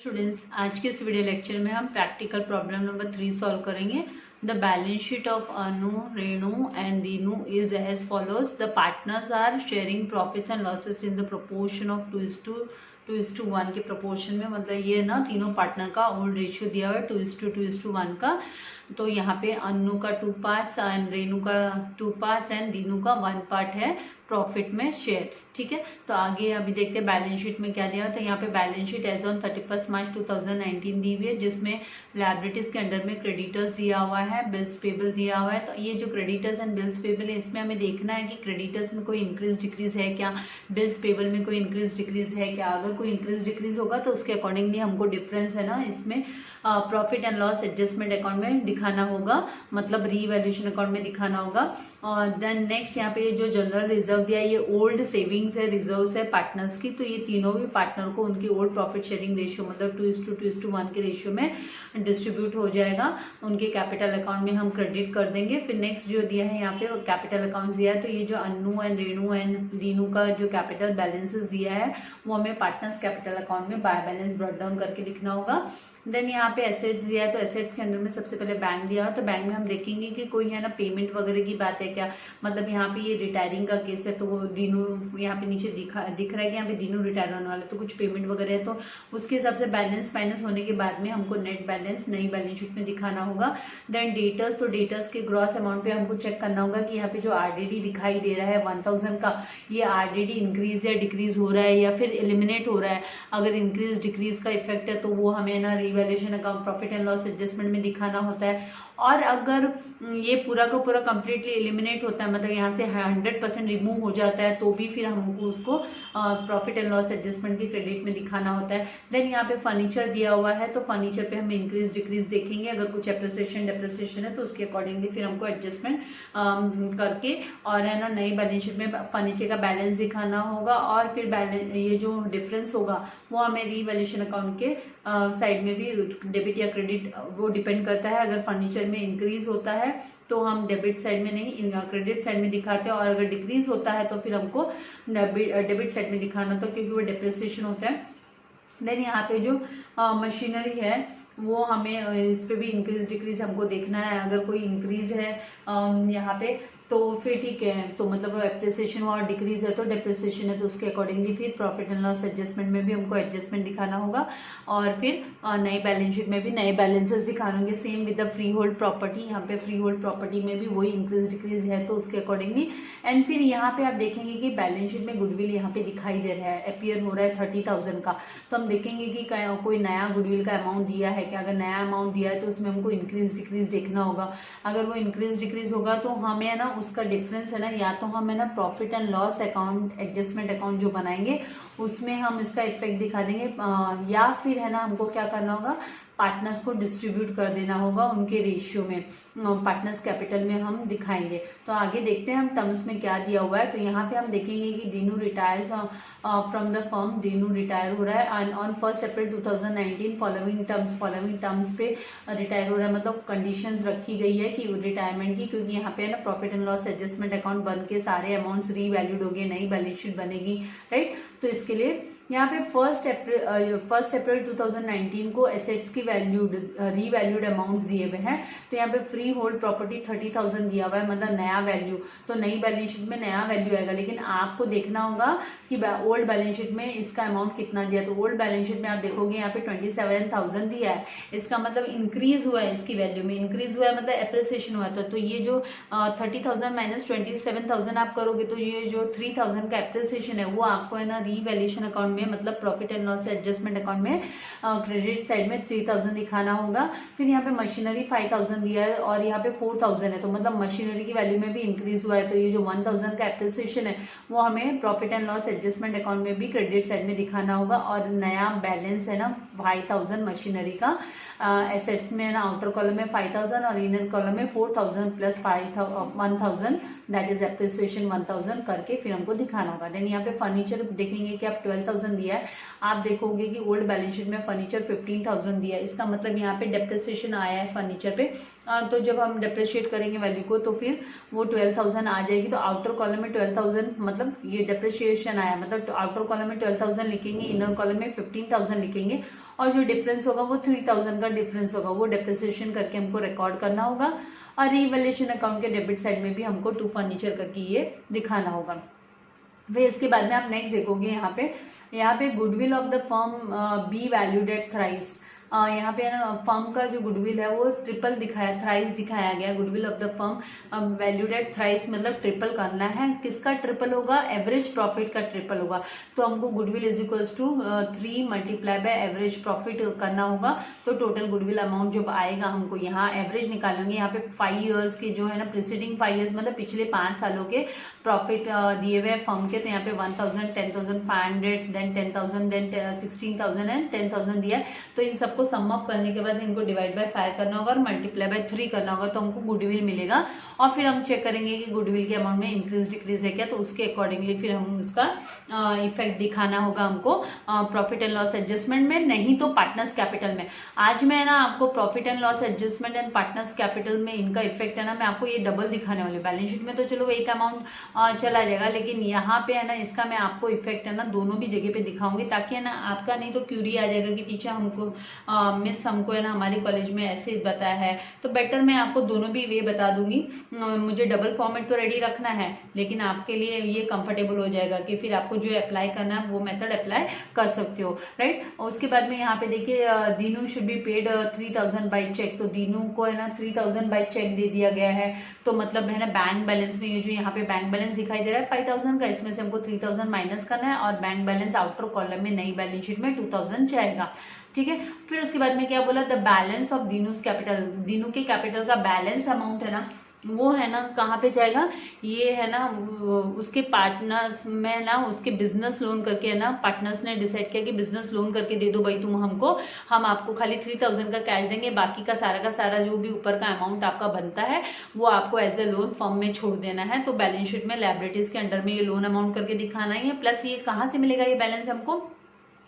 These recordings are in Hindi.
स्टूडेंट्स, आज के इस वीडियो लेक्चर में हम प्रैक्टिकल प्रॉब्लम नंबर 3 सॉल्व करेंगे। The balance sheet of Anu, Renu and Dinu is as follows. The partners are sharing profits and losses in the proportion of 2:1 के प्रोपोर्शन में। मतलब ये ना तीनों पार्टनर का ओल्ड रेशियो दिया हुआ है 2:1 का। तो यहाँ पे अनु का 2 पार्ट्स एंड रेणु का 2 पार्ट्स एंड दीनू का 1 पार्ट है प्रॉफिट में शेयर। ठीक है, तो आगे अभी देखते हैं बैलेंस शीट में क्या दिया है। तो यहाँ पे बैलेंस शीट एज ऑन 31 मार्च 2019 दी हुई है, जिसमें लायबिलिटीज के अंडर में क्रेडिटर्स दिया हुआ है, बिल्स पेबल दिया हुआ है। तो ये जो क्रेडिटर्स एंड बिल्स पेबल है, इसमें हमें देखना है कि क्रेडिटर्स में कोई इंक्रीज डिक्रीज है क्या, बिल्स पेबल में कोई इंक्रीज डिक्रीज है क्या। अगर कोई इंक्रीज डिक्रीज होगा तो उसके अकॉर्डिंगली हमको डिफरेंस है ना इसमें profit and loss adjustment account में दिखाना होगा, मतलब रीवैल्यूएशन अकाउंट में दिखाना होगा। और देन नेक्स्ट यहाँ पे जो जनरल रिजर्व दिया है, ये ओल्ड सेविंग्स है, रिजर्व्स है पार्टनर्स की। तो ये तीनों भी पार्टनर को उनकी ओल्ड प्रॉफिट शेयरिंग रेशियो मतलब 2:1 के रेशियो में डिस्ट्रीब्यूट हो जाएगा, उनके कैपिटल अकाउंट में हम क्रेडिट कर देंगे। फिर नेक्स्ट जो दिया है यहाँ पे कैपिटल अकाउंट दिया है, तो ये जो अनु एंड रेणु एंड दीनू का जो कैपिटल बैलेंसेस दिया है वो हमें पार्टनर्स कैपिटल अकाउंट में बाय बैलेंस ब्रॉट डाउन करके लिखना होगा। देन यहाँ पे एसेट्स दिया है, तो एसेट्स के अंदर में सबसे पहले बैंक दिया है। तो बैंक में हम देखेंगे कि कोई है ना पेमेंट वगैरह की बात है क्या। मतलब यहाँ पे ये रिटायरिंग का केस है, तो वो दीनू यहाँ पे नीचे दिख रहा है कि यहाँ पे दीनू रिटायर होने वाला है, तो कुछ पेमेंट वगैरह है, तो उसके हिसाब से बैलेंस माइनस होने के बाद में हमको नेट बैलेंस नई बैलेंस शीट में दिखाना होगा। देन डेटर्स, तो डेटर्स के ग्रॉस अमाउंट पे हमको चेक करना होगा कि यहाँ पे जो आरडीडी दिखाई दे रहा है 1000 का, ये आरडीडी इंक्रीज या डिक्रीज हो रहा है या फिर एलिमिनेट हो रहा है। अगर इंक्रीज डिक्रीज का इफेक्ट है तो वो हमें ना revaluation account profit and loss adjustment में दिखाना होता है। और अगर ये पूरा का पूरा कंप्लीटली एलिमिनेट होता है, मतलब यहाँ से 100% रिमूव हो जाता है, तो भी फिर हमको उसको प्रॉफिट एंड लॉस एडजस्टमेंट की क्रेडिट में दिखाना होता है। देन यहाँ पे फर्नीचर दिया हुआ है, तो फर्नीचर पे हम इंक्रीज डिक्रीज देखेंगे। अगर कुछ एप्रिसिएशन डेप्रिसिएशन है तो उसके अकॉर्डिंगली फिर हमको एडजस्टमेंट करके और है ना नई बैलेंस शीट में फर्नीचर का बैलेंस दिखाना होगा। और फिर बैलेंस ये जो डिफरेंस होगा वो हमें रीवैल्यूएशन अकाउंट के साइड में भी डेबिट या क्रेडिट वो डिपेंड करता है। अगर फर्नीचर में इंक्रीज होता है तो हम डेबिट साइड में नहीं क्रेडिट साइड में दिखाते हैं, और अगर डिक्रीज होता है तो फिर हमको डेबिट साइड में दिखाना होता है, क्योंकि वो डेप्रिसिएशन होता है। देन यहाँ पे जो मशीनरी है वो हमें इस पे भी इंक्रीज डिक्रीज हमको देखना है। अगर कोई इंक्रीज है यहाँ पे तो फिर ठीक है, तो मतलब एप्रिसिएशन और डिक्रीज है तो डेप्रिसिएशन है, तो उसके अकॉर्डिंगली फिर प्रॉफिट एंड लॉस एडजस्टमेंट में भी हमको एडजस्टमेंट दिखाना होगा। और फिर नई बैलेंस शीट में भी नए बैलेंसेस दिखाने होंगे। Same with the free hold property, यहाँ पे फ्री होल्ड प्रॉपर्टी में भी वही इंक्रीज डिक्रीज है तो उसके अकॉर्डिंगली। एंड फिर यहाँ पे आप देखेंगे कि बैलेंस शीट में गुडविल यहाँ पे दिखाई दे रहा है, अपीयर हो रहा है 30,000 का। तो हम देखेंगे कि कोई नया गुडविल का अमाउंट दिया है क्या। अगर नया अमाउंट दिया है तो उसमें हमको इंक्रीज डिक्रीज देखना होगा। अगर वो इंक्रीज डिक्रीज होगा तो हमें ना उसका डिफरेंस है ना, या तो हम है ना profit and loss account adjustment account जो बनाएंगे उसमें हम इसका इफेक्ट दिखा देंगे, या फिर है ना हमको क्या करना होगा, पार्टनर्स को डिस्ट्रीब्यूट कर देना होगा उनके रेशियो में, पार्टनर्स कैपिटल में हम दिखाएंगे। तो आगे देखते हैं हम टर्म्स में क्या दिया हुआ है। तो यहाँ पे हम देखेंगे कि Dinu retires from the firm, Dinu retire हो रहा है ऑन 1 अप्रैल 2019 फॉलोइंग टर्म्स पे रिटायर हो रहा है। मतलब कंडीशंस रखी गई है कि रिटायरमेंट की, क्योंकि यहाँ पे ना profit and loss adjustment account बन के सारे अमाउंट्स रीवैल्यूड हो गए, नई बैलेंस शीट बनेगी, राइट। तो इसके लिए यहाँ पे 1 अप्रैल 2019 को एसेट्स की रीवैल्यूड अमाउंट्स दिए हुए हैं। तो यहाँ पे फ्री होल्ड प्रॉपर्टी 30,000 दिया हुआ है, मतलब नया वैल्यू। तो नई बैलेंस शीट में नया वैल्यू आएगा, लेकिन आपको देखना होगा कि ओल्ड बैलेंस शीट में इसका अमाउंट कितना दिया। तो ओल्ड बैलेंस शीट में आप देखोगे यहाँ पे 27,000 दिया है, इसका मतलब इंक्रीज हुआ है, इसकी वैल्यू में इंक्रीज हुआ है, मतलब एप्रिसिएशन हुआ था। तो ये जो 30,000 माइनस 27,000 आप करोगे तो ये जो 3,000 का एप्रिसिएशन है वो आपको है ना रीवैल्यूएशन अकाउंट में, मतलब profit and loss adjustment account में क्रेडिट साइड में 3,000 दिखाना होगा। फिर यहाँ पे मशीनरी 5,000 दिया है और यहाँ पे 4,000 है, तो मतलब मशीनरी की वैल्यू में भी इंक्रीज हुआ है। तो ये जो 1,000 का एप्रिसिएशन है वो हमें profit and loss adjustment account में भी क्रेडिट साइड में दिखाना होगा। और नया बैलेंस है ना 5,000 मशीनरी का, एसेट्स में ना आउटर कॉलम में 5,000 और इनर कॉलम में 4,000 प्लस 1,000 दैट इज एप्रिसिएशन 1,000 करके फिर हमको दिखाना होगा। देन यहाँ पे फर्नीचर देखेंगे कि आप 12,000 15,000 दिया है, आप देखोगे कि ओल्ड बैलेंस शीट में फर्नीचर 15,000 दिया है, इसका मतलब यहाँ पे डेप्रिसिएशन आया है फर्नीचर पे। तो जब हम डेप्रिशिएट करेंगे वैल्यू को तो फिर वो 12,000 आ जाएगी। तो आउटर कॉलम में 12,000 मतलब ये डेप्रिशिएशन आया, मतलब आउटर कॉलम में 12,000 लिखेंगे, इनर कॉलम में 15,000 लिखेंगे, और जो डिफरेंस होगा वो 3,000 का डिफरेंस होगा, वो डेप्रिसिएशन करके हमको रिकॉर्ड करना होगा। और रीवैल्यूएशन अकाउंट के डेबिट साइड में भी हमको टू फर्नीचर करके ये दिखाना होगा। फिर इसके बाद में आप नेक्स्ट देखोगे यहाँ पे goodwill of the firm be valued at thrice. यहाँ पे ना फर्म का जो गुडविल है वो ट्रिपल दिखाया, थ्राइस दिखाया गया। Goodwill of the firm valued at thrice मतलब ट्रिपल करना है। किसका ट्रिपल होगा? एवरेज प्रॉफिट का ट्रिपल होगा। तो हमको goodwill is equals to 3 multiply by average profit करना होगा। तो टोटल गुडविल अमाउंट जब आएगा हमको यहाँ एवरेज निकालेंगे। यहाँ पे 5 ईयर्स के जो है ना प्रिसीडिंग 5 ईयर्स मतलब पिछले 5 सालों के प्रॉफिट दिए हुए फर्म के। तो यहाँ पे 1,000, 10,500, देन 10,000, देन 16,000 एंड 10,000 दिया है। तो इन सबको सम अप करने के बाद इनको डिवाइड बाय 5 करना होगा और मल्टीप्लाई बाय 3 करना होगा, तो हमको गुडविल मिलेगा। और फिर हम चेक करेंगे कि गुडविल के अमाउंट में इंक्रीज डिक्रीज है क्या, तो उसके अकॉर्डिंगली फिर हम उसका इफेक्ट दिखाना होगा हमको प्रॉफिट एंड लॉस एडजस्टमेंट में, नहीं तो पार्टनर्स कैपिटल में। आज मैं ना आपको profit and loss adjustment and partners capital में इनका इफेक्ट है ना, मैं आपको ये डबल दिखाने वाली। बैलेंस शीट में तो चलो एक अमाउंट चला जाएगा, लेकिन यहाँ पे है ना इसका मैं आपको इफेक्ट है ना दोनों भी जगह पे दिखाऊंगी, ताकि है ना आपका नहीं तो क्यूरी आ जाएगा कि टीचर हमको मिस हमको है ना हमारे कॉलेज में ऐसे बताया है। तो बेटर मैं आपको दोनों भी वे बता दूंगी। मुझे डबल फॉर्मेट तो रेडी रखना है, लेकिन आपके लिए ये कंफर्टेबल हो जाएगा कि फिर आपको जो अप्लाई करना है वो मेथड अप्लाई कर सकते हो, राइट। उसके बाद में यहाँ पे देखिए Dinu should be paid 3,000 by cheque. तो दीनू को है ना 3,000 बाई चेक दे दिया गया है। तो मतलब है ना बैंक बैलेंस में ये जो यहाँ पे बैंक बैलेंस दिखाई दे रहा है 5,000 का, इसमें से हमको 3,000 माइनस करना है और बैंक बैलेंस आउटर कॉलम में नई बैलेंस शीट में 2,000 जाएगा, ठीक है। फिर उसके बाद में क्या बोला, the balance of Dinu's capital. Dinu के कैपिटल का बैलेंस अमाउंट है ना वो है ना कहाँ पे जाएगा, ये है ना उसके पार्टनर्स में ना उसके बिजनेस लोन करके है ना पार्टनर्स ने डिसाइड किया कि बिजनेस लोन करके दे दो भाई तुम हमको, हम आपको खाली 3,000 का कैश देंगे, बाकी का सारा जो भी ऊपर का अमाउंट आपका बनता है वो आपको एज ए लोन फर्म में छोड़ देना है। तो बैलेंस शीट में लायबिलिटीज के अंडर में ये लोन अमाउंट करके दिखाना ही है। प्लस ये कहाँ से मिलेगा ये बैलेंस हमको,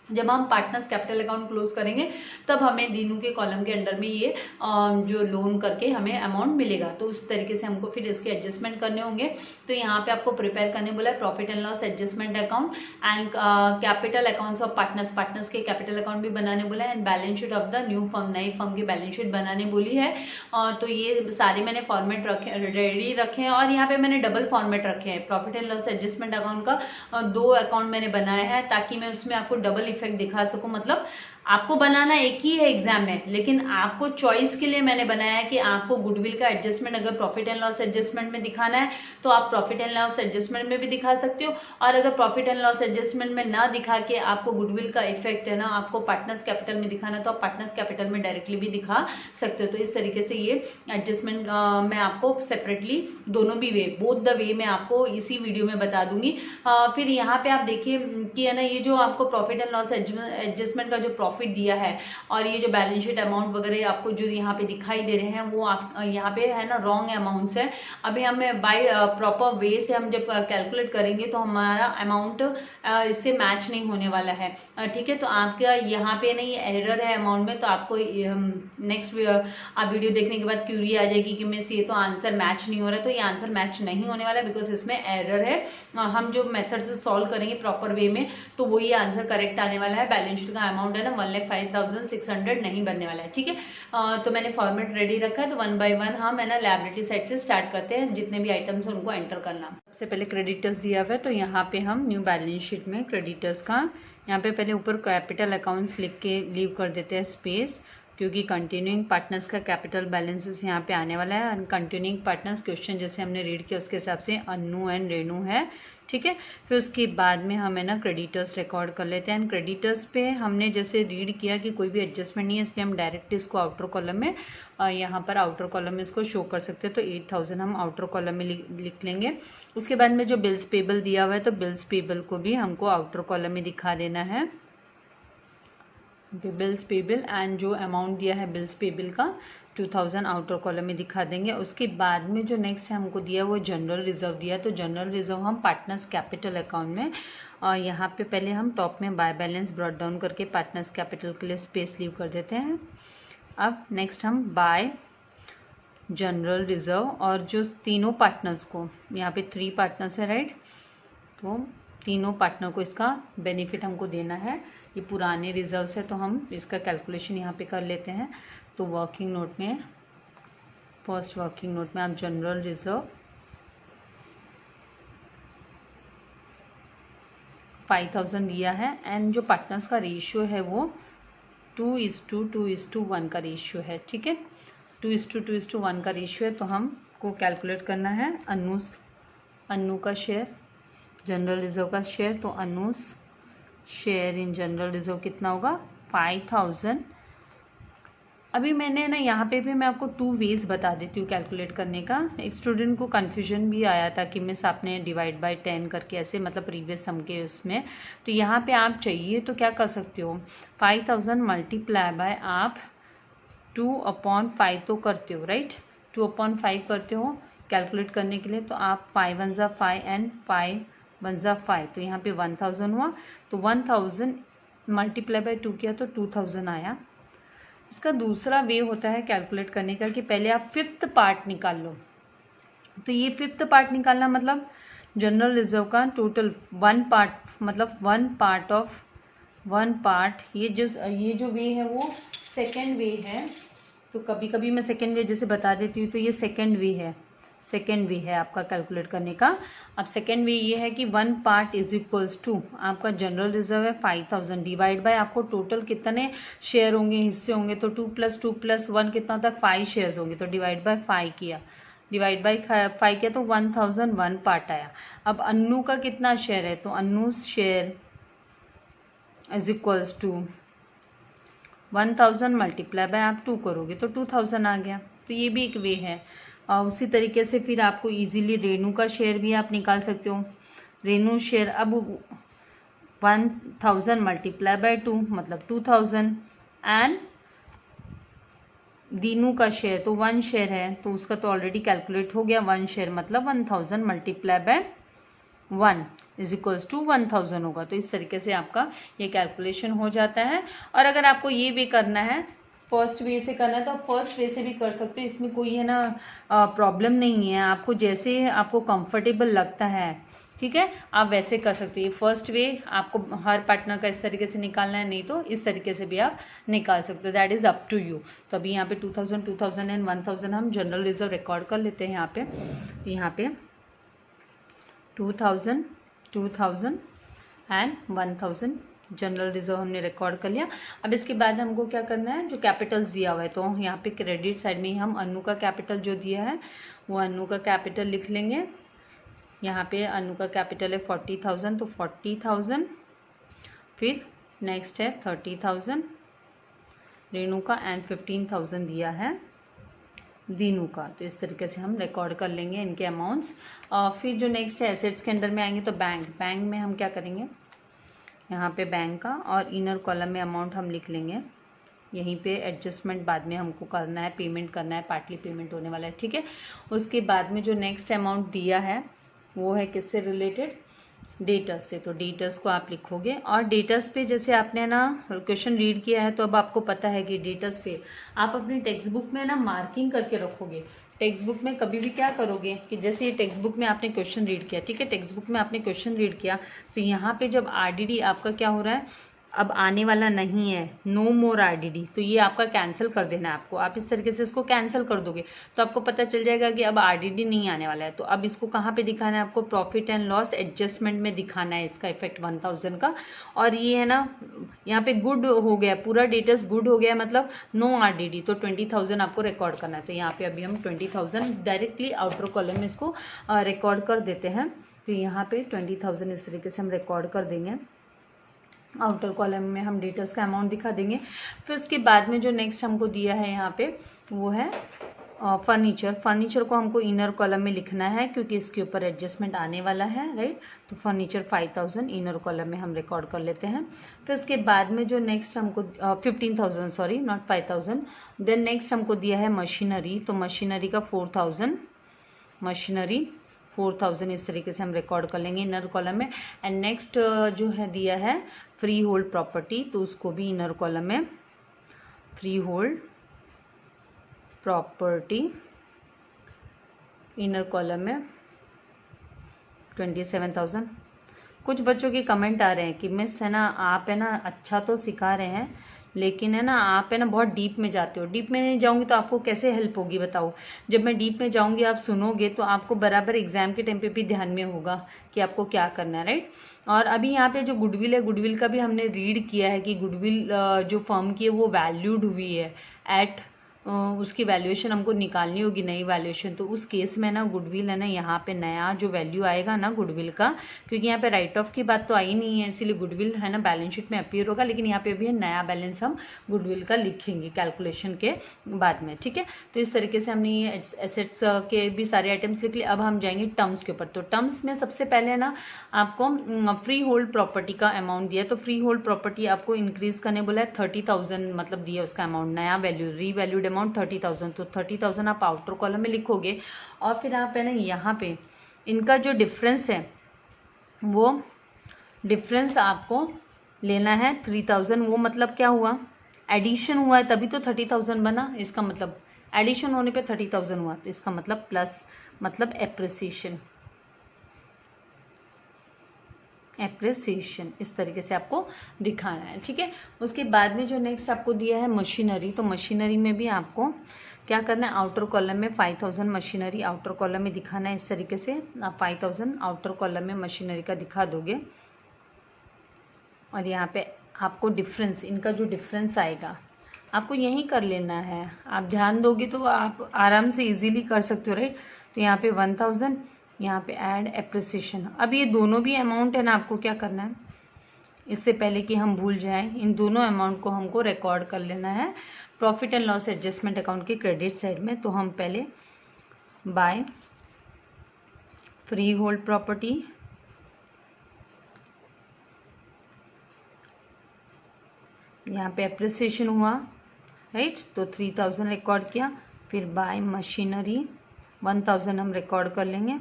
जब हम पार्टनर्स कैपिटल अकाउंट क्लोज करेंगे तब हमें दीनू के कॉलम के अंडर में ये जो लोन करके हमें अमाउंट मिलेगा। तो उस तरीके से हमको फिर इसके एडजस्टमेंट करने होंगे। तो यहाँ पे आपको प्रिपेयर करने बोला है profit and loss adjustment account and capital accounts of partners के कैपिटल अकाउंट भी बनाने बोला है, and balance sheet of the new firm, नई फर्म की बैलेंस शीट बनाने बोली है। तो ये सारे मैंने फॉर्मेट रेडी रखे हैं, और यहाँ पे मैंने डबल फॉर्मेट रखे हैं। Profit and loss adjustment account का 2 अकाउंट मैंने बनाया है ताकि मैं उसमें आपको डबल इफेक्ट दिखा सकूं। मतलब आपको बनाना एक ही है एग्जाम में, लेकिन आपको चॉइस के लिए मैंने बनाया है कि आपको गुडविल का एडजस्टमेंट अगर प्रॉफिट एंड लॉस एडजस्टमेंट में दिखाना है तो आप प्रॉफिट एंड लॉस एडजस्टमेंट में भी दिखा सकते हो, और अगर प्रॉफिट एंड लॉस एडजस्टमेंट में ना दिखा के आपको गुडविल का इफेक्ट है ना आपको पार्टनर्स कैपिटल में दिखाना है तो आप पार्टनर्स कैपिटल में डायरेक्टली भी दिखा सकते हो। तो इस तरीके से ये एडजस्टमेंट मैं आपको सेपरेटली दोनों भी वे, बोथ द वे मैं आपको इसी वीडियो में बता दूंगी। फिर यहाँ पे आप देखिए कि है ना ये जो आपको प्रॉफिट एंड लॉस एडजस्टमेंट का जो प्रॉफिट दिया है और ये जो बैलेंस शीट अमाउंट वगैरह आपको जो यहाँ पे दिखाई दे रहे हैं वो आप यहाँ पे है ना रॉन्ग अमाउंट्स है। अभी हमें बाय प्रॉपर वे से हम जब कैलकुलेट करेंगे तो हमारा अमाउंट इससे मैच नहीं होने वाला है, ठीक है। तो आपका यहाँ पे नहीं एरर है अमाउंट में, तो आपको नेक्स्ट आप वीडियो देखने के बाद क्यूरी आ जाएगी कि मिस ये तो आंसर मैच नहीं हो रहा है। तो ये आंसर मैच नहीं होने वाला बिकॉज इसमें एरर है। हम जो मेथड से सॉल्व करेंगे प्रॉपर वे में तो वही आंसर करेक्ट आने वाला है। बैलेंस शीट का अमाउंट है ना 1,05,600 नहीं बनने वाला है, ठीक है। तो मैंने फॉर्मेट रेडी रखा है। तो 1 बाय 1 हम है ना लायबिलिटी साइड से स्टार्ट करते हैं, जितने भी आइटम्स हैं उनको एंटर करना। सबसे पहले क्रेडिटर्स दिया हुआ है, तो यहाँ पे हम न्यू बैलेंस शीट में क्रेडिटर्स का यहाँ पे पहले ऊपर कैपिटल अकाउंट्स लिख के लीव कर देते हैं स्पेस, क्योंकि कंटिन्यूइंग पार्टनर्स का कैपिटल बैलेंसेस यहाँ पे आने वाला है। और कंटिन्यूइंग पार्टनर्स क्वेश्चन जैसे हमने रीड किया उसके हिसाब से अन्नू एंड रेनू है, ठीक है। फिर उसके बाद में हम है ना क्रेडिटर्स रिकॉर्ड कर लेते हैं। एंड क्रेडिटर्स पे हमने जैसे रीड किया कि कोई भी एडजस्टमेंट नहीं है, इसलिए हम डायरेक्ट इसको आउटर कॉलम में यहाँ पर आउटर कॉलम में इसको शो कर सकते हैं। तो 8,000 हम आउटर कॉलम में लिख लेंगे। उसके बाद में जो बिल्स पेबल दिया हुआ है तो बिल्स पेबल को भी हमको आउटर कॉलम में दिखा देना है। बिल्स पेबल एंड जो अमाउंट दिया है बिल्स पेबल का 2000 आउटर कॉलम में दिखा देंगे। उसके बाद में जो नेक्स्ट है हमको दिया वो जनरल रिजर्व दिया, तो जनरल रिजर्व हम पार्टनर्स कैपिटल अकाउंट में, और यहाँ पे पहले हम टॉप में बाय बैलेंस ब्रॉट डाउन करके पार्टनर्स कैपिटल के लिए स्पेस लीव कर देते हैं। अब नेक्स्ट हम बाय जनरल रिजर्व, और जो तीनों पार्टनर्स को, यहाँ पे 3 पार्टनर्स है राइट, तो तीनों पार्टनर को इसका बेनिफिट हमको देना है। ये पुराने रिजर्व्स है तो हम इसका कैलकुलेशन यहाँ पे कर लेते हैं। तो वर्किंग नोट में, फर्स्ट वर्किंग नोट में आप जनरल रिजर्व 5000 दिया है, एंड जो पार्टनर्स का रेशियो है वो 2:1 का रेशियो है, ठीक है। 2:1 का रेशियो है, तो हमको कैलकुलेट करना है अन्नू का शेयर, जनरल रिजर्व का शेयर। तो अन्नूस शेयर इन जनरल रिजर्व कितना होगा 5000। अभी मैंने ना यहाँ पे भी मैं आपको 2 वेज बता देती हूँ कैलकुलेट करने का। एक स्टूडेंट को कन्फ्यूजन भी आया था कि मिस आपने डिवाइड बाय 10 करके ऐसे, मतलब प्रीवियस सम के उसमें, तो यहाँ पे आप चाहिए तो क्या कर सकते हो, 5000 मल्टीप्लाई बाय आप 2/5 तो करते हो राइट, 2/5 करते हो कैलकुलेट करने के लिए। तो आप 5 1 जा 5 एंड 5 1 जा 5, तो यहाँ पे 1000 हुआ, तो 1000 मल्टीप्लाई बाय 2 किया तो 2000 आया। इसका दूसरा वे होता है कैलकुलेट करने का कि पहले आप 5th पार्ट निकाल लो। तो ये 5th पार्ट निकालना मतलब जनरल रिजर्व का टोटल 1 पार्ट, मतलब 1 पार्ट, ये जो वे है वो सेकेंड वे है। तो कभी कभी मैं सेकेंड वे जैसे बता देती हूँ, तो ये सेकेंड वे है आपका कैलकुलेट करने का। अब सेकेंड वे ये है कि 1 पार्ट इज इक्वल्स टू आपका जनरल रिजर्व है 5000 डिवाइड बाय आपको टोटल कितने शेयर होंगे, हिस्से होंगे, तो 2 + 2 + 1 कितना होता है 5 शेयर्स होंगे, तो डिवाइड बाय 5 किया, तो 1001 पार्ट आया। अब अन्नू का कितना शेयर है, तो Annu share is equals to 1000 multiply by आप 2 करोगे तो 2000 आ गया। तो ये भी एक वे है। और उसी तरीके से फिर आपको इजीली रेनू का शेयर भी आप निकाल सकते हो। रेनू शेयर अब 1000 मल्टीप्लाई बाय 2 मतलब 2000, एंड दीनू का शेयर तो 1 शेयर है, तो उसका तो ऑलरेडी कैलकुलेट हो गया, 1 शेयर मतलब 1000 multiply by 1 is equals to 1000 होगा। तो इस तरीके से आपका ये कैलकुलेशन हो जाता है। और अगर आपको ये भी करना है, फर्स्ट वे से करना है, तो आप फर्स्ट वे से भी कर सकते हो, इसमें कोई है ना प्रॉब्लम नहीं है। आपको जैसे आपको कंफर्टेबल लगता है, ठीक है, आप वैसे कर सकते हो। ये फर्स्ट वे आपको हर पार्टनर का इस तरीके से निकालना है, नहीं तो इस तरीके से भी आप निकाल सकते हो, that is up to you. तो अभी यहाँ पे 2000 2000 एंड 1000 हम जनरल रिजर्व रिकॉर्ड कर लेते हैं। यहाँ पे 2000 2000 एंड 1000 जनरल रिजर्व हमने रिकॉर्ड कर लिया। अब इसके बाद हमको क्या करना है, जो कैपिटल्स दिया हुआ है, तो यहाँ पे क्रेडिट साइड में ही हम अन्नू का कैपिटल जो दिया है वो अन्नू का कैपिटल लिख लेंगे। यहाँ पे अन्नू का कैपिटल है 40,000, तो 40,000, फिर नेक्स्ट है 30,000 रेनू का, एंड 15,000 दिया है दीनू का। तो इस तरीके से हम रिकॉर्ड कर लेंगे इनके अमाउंट्स। फिर जो नेक्स्ट है एसेट्स के अंडर में आएंगे, तो बैंक में हम क्या करेंगे, यहाँ पे बैंक का और इनर कॉलम में अमाउंट हम लिख लेंगे। यहीं पे एडजस्टमेंट बाद में हमको करना है, पेमेंट करना है, पार्टली पेमेंट होने वाला है, ठीक है। उसके बाद में जो नेक्स्ट अमाउंट दिया है वो है किससे रिलेटेड, डेटर्स से। तो डेटर्स को आप लिखोगे, और डेटर्स पे जैसे आपने ना क्वेश्चन रीड किया है तो अब आपको पता है कि डेटर्स पे आप अपनी टेक्स्ट बुक में ना मार्किंग करके रखोगे। टेक्स्ट बुक में कभी भी क्या करोगे कि जैसे ये टेक्स्ट बुक में आपने क्वेश्चन रीड किया, ठीक है, टेक्स्ट बुक में आपने क्वेश्चन रीड किया, तो यहाँ पे जब आरडीडी आपका क्या हो रहा है, अब आने वाला नहीं है, नो मोर आरडीडी, तो ये आपका कैंसिल कर देना है आपको। आप इस तरीके से इसको कैंसिल कर दोगे तो आपको पता चल जाएगा कि अब आरडीडी नहीं आने वाला है। तो अब इसको कहाँ पे दिखाना है, आपको प्रॉफिट एंड लॉस एडजस्टमेंट में दिखाना है इसका इफेक्ट 1000 का। और ये है ना यहाँ पे गुड हो गया, पूरा डेटस गुड हो गया, मतलब नो आरडीडी, तो 20,000 आपको रिकॉर्ड करना है। तो यहाँ पे अभी हम 20,000 डायरेक्टली आउटर कॉलम में इसको रिकॉर्ड कर देते हैं। तो यहाँ पे 20,000 इस तरीके से हम रिकॉर्ड कर देंगे, आउटर कॉलम में हम डेटर्स का अमाउंट दिखा देंगे। फिर उसके बाद में जो नेक्स्ट हमको दिया है यहाँ पे वो है फर्नीचर को हमको इनर कॉलम में लिखना है क्योंकि इसके ऊपर एडजस्टमेंट आने वाला है, राइट। तो फर्नीचर 5000 इनर कॉलम में हम रिकॉर्ड कर लेते हैं। फिर उसके बाद में जो नेक्स्ट हमको 15,000, सॉरी नॉट 5,000। देन नेक्स्ट हमको दिया है मशीनरी, तो मशीनरी का 4,000, मशीनरी 4,000 इस तरीके से हम रिकॉर्ड कर लेंगे इनर कॉलम में। एंड नेक्स्ट जो है दिया है फ्री होल्ड प्रॉपर्टी, तो उसको भी इनर कॉलम में free hold property inner column में 27,000। कुछ बच्चों के कमेंट आ रहे हैं कि मिस है ना, आप है ना अच्छा तो सिखा रहे हैं लेकिन है ना आप है ना बहुत डीप में जाते हो। डीप में नहीं जाऊंगी तो आपको कैसे हेल्प होगी बताओ। जब मैं डीप में जाऊंगी आप सुनोगे तो आपको बराबर एग्जाम के टाइम पे भी ध्यान में होगा कि आपको क्या करना है, राइट। और अभी यहाँ पे जो गुडविल है, गुडविल का भी हमने रीड किया है कि गुडविल जो फर्म की है वो वैल्यूड हुई है एट, उसकी वैल्यूएशन हमको निकालनी होगी, नई वैल्यूएशन। तो उस केस में ना गुडविल है ना यहाँ पे नया जो वैल्यू आएगा ना गुडविल का, क्योंकि यहाँ पे राइट ऑफ की बात तो आई नहीं है इसीलिए गुडविल है ना बैलेंस शीट में अपीयर होगा, लेकिन यहाँ पे भी नया बैलेंस हम गुडविल का लिखेंगे कैलकुलेशन के बाद में, ठीक है। तो इस तरीके से हमने ये एसेट्स के भी सारे आइटम्स लिख लिए। अब हम जाएंगे टर्म्स के ऊपर। तो टर्म्स में सबसे पहले ना आपको फ्री होल्ड प्रॉपर्टी का अमाउंट दिया, तो फ्री होल्ड प्रॉपर्टी आपको इंक्रीज करने बोला है 30,000 मतलब दिया उसका अमाउंट, नया वैल्यू रीवैल्यूड अमाउंट 30,000। तो 30,000 आप आउटर कॉलम में लिखोगे और फिर आप है ना यहाँ पे इनका जो डिफरेंस है वो डिफरेंस आपको लेना है 3,000। वो मतलब क्या हुआ, एडिशन हुआ है तभी तो 30,000 बना, इसका मतलब एडिशन होने पे 30,000 हुआ, तो इसका मतलब प्लस मतलब एप्रिसिएशन, एप्रिसिएशन इस तरीके से आपको दिखाना है, ठीक है। उसके बाद में जो नेक्स्ट आपको दिया है मशीनरी, तो मशीनरी में भी आपको क्या करना है, आउटर कॉलम में 5,000 मशीनरी आउटर कॉलम में दिखाना है। इस तरीके से आप 5,000 आउटर कॉलम में मशीनरी का दिखा दोगे और यहाँ पे आपको डिफरेंस, इनका जो डिफरेंस आएगा आपको यहीं कर लेना है। आप ध्यान दोगे तो आप आराम से इजीली कर सकते हो, राइट। तो यहाँ पे 1,000, यहाँ पे ऐड एप्रिसिएशन। अब ये दोनों भी अमाउंट है ना, आपको क्या करना है, इससे पहले कि हम भूल जाएं, इन दोनों अमाउंट को हमको रिकॉर्ड कर लेना है profit and loss adjustment account के क्रेडिट साइड में। तो हम पहले बाय फ्री होल्ड प्रॉपर्टी, यहाँ पे एप्रिसिएशन हुआ, राइट, तो 3,000 रिकॉर्ड किया। फिर बाय मशीनरी 1,000 हम रिकॉर्ड कर लेंगे।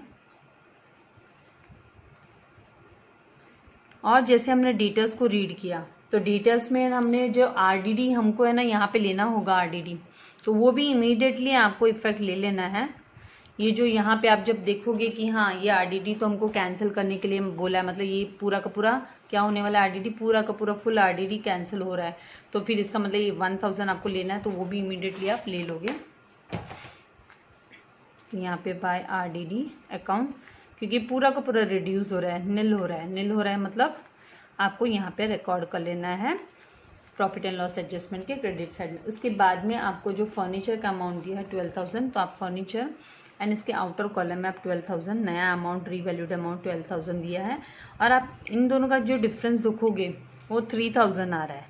और जैसे हमने डिटेल्स को रीड किया तो डिटेल्स में हमने जो आरडीडी हमको है ना यहाँ पे लेना होगा आरडीडी, तो वो भी इमीडिएटली आपको इफेक्ट ले लेना है। ये जो यहाँ पे आप जब देखोगे कि हाँ ये आरडीडी तो हमको कैंसिल करने के लिए बोला है, मतलब ये पूरा का पूरा क्या होने वाला है, आरडीडी पूरा का पूरा फुल आरडीडी कैंसिल हो रहा है, तो फिर इसका मतलब ये 1,000 आपको लेना है, तो वो भी इमीडिएटली आप ले लोगे। तो यहाँ पे बाय आरडीडी अकाउंट, क्योंकि पूरा का पूरा रिड्यूस हो रहा है, नील हो रहा है, नील हो रहा है मतलब आपको यहाँ पे रिकॉर्ड कर लेना है प्रॉफिट एंड लॉस एडजस्टमेंट के क्रेडिट साइड में। उसके बाद में आपको जो फर्नीचर का अमाउंट दिया है 12,000, तो आप फर्नीचर एंड इसके आउटर कॉलम में आप 12,000 नया अमाउंट रीवैल्यूड अमाउंट 12,000 दिया है। और आप इन दोनों का जो डिफरेंस देखोगे वो 3,000 आ रहा है।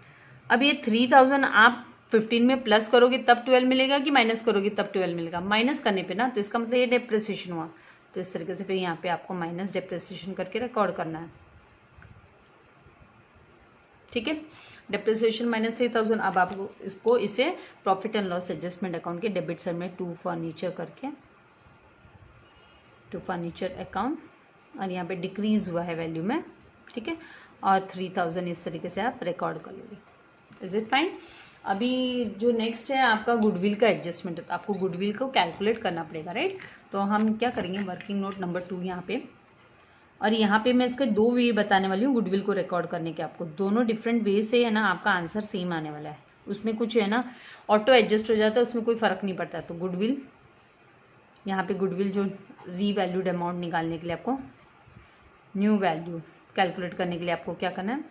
अब ये 3,000 आप 15 में प्लस करोगे तब 12 मिलेगा कि माइनस करोगे तब 12 मिलेगा, माइनस करने पे ना, तो इसका मतलब ये डेप्रिसिएशन हुआ। तो इस तरीके से फिर यहाँ पे आपको माइनस डेप्रिसिएशन करके रिकॉर्ड करना है, ठीक है। Depreciation minus 3,000। अब आपको इसको इसे profit and loss adjustment account के डेबिट साइड में टू फर्नीचर करके टू फर्नीचर अकाउंट, और यहाँ पे डिक्रीज हुआ है वैल्यू में, ठीक है, और 3,000 इस तरीके से आप रिकॉर्ड कर लोगे। Is it fine. अभी जो नेक्स्ट है आपका गुडविल का एडजस्टमेंट है, तो आपको गुडविल को कैलकुलेट करना पड़ेगा, राइट। तो हम क्या करेंगे, वर्किंग नोट नंबर 2 यहाँ पे, और यहाँ पे मैं इसके 2 वे बताने वाली हूँ गुडविल को रिकॉर्ड करने के। आपको दोनों डिफरेंट वे से है ना आपका आंसर सेम आने वाला है, उसमें कुछ है ना ऑटो एडजस्ट हो जाता है, उसमें कोई फर्क नहीं पड़ता। तो गुडविल, यहाँ पे गुडविल जो रीवैल्यूड अमाउंट निकालने के लिए आपको न्यू वैल्यू कैलकुलेट करने के लिए आपको क्या करना है,